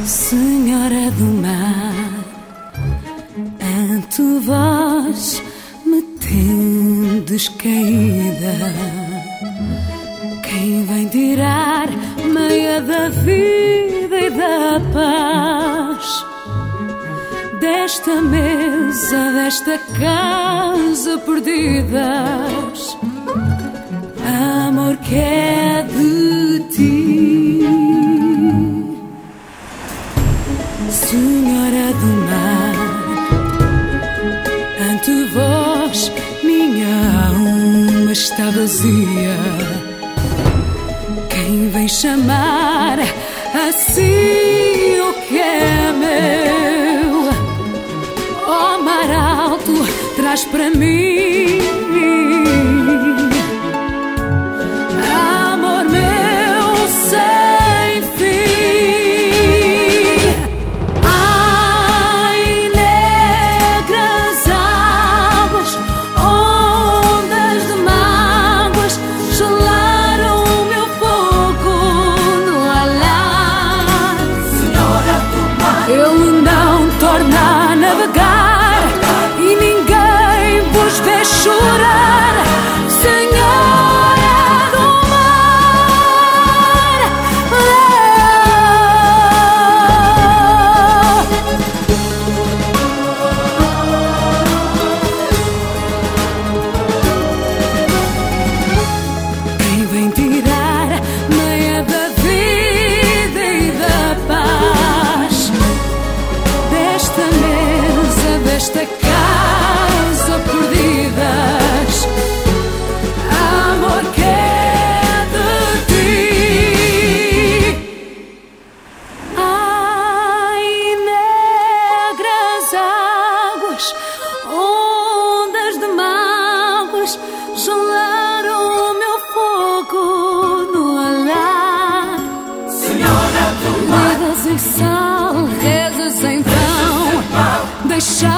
Senhora do mar, ante vós me tendes caída. Quem vem tirar meia da vida e da paz desta mesa, desta casa perdidas? Amor que é de ti, Senhora do mar, ante vós minha alma está vazia. Quem vem chamar assim o que é meu? Ó mar alto, traz para mim amor meu sem fim. Ai, negras águas, ondas de mágoas, gelaram o meu fogo no alhar. Senhora do mar, Ele não torna a navegar e ninguém vos vê chorar. Senhora do mar, quem vem tirar meia da vida e da paz desta mesa, desta casa perdidas? Amor que é de ti. Ai, negras águas, ondas de mágoas, gelaram o meu fogo no alhar. Senhora do mar, Rezas em sal, rezas então, deixa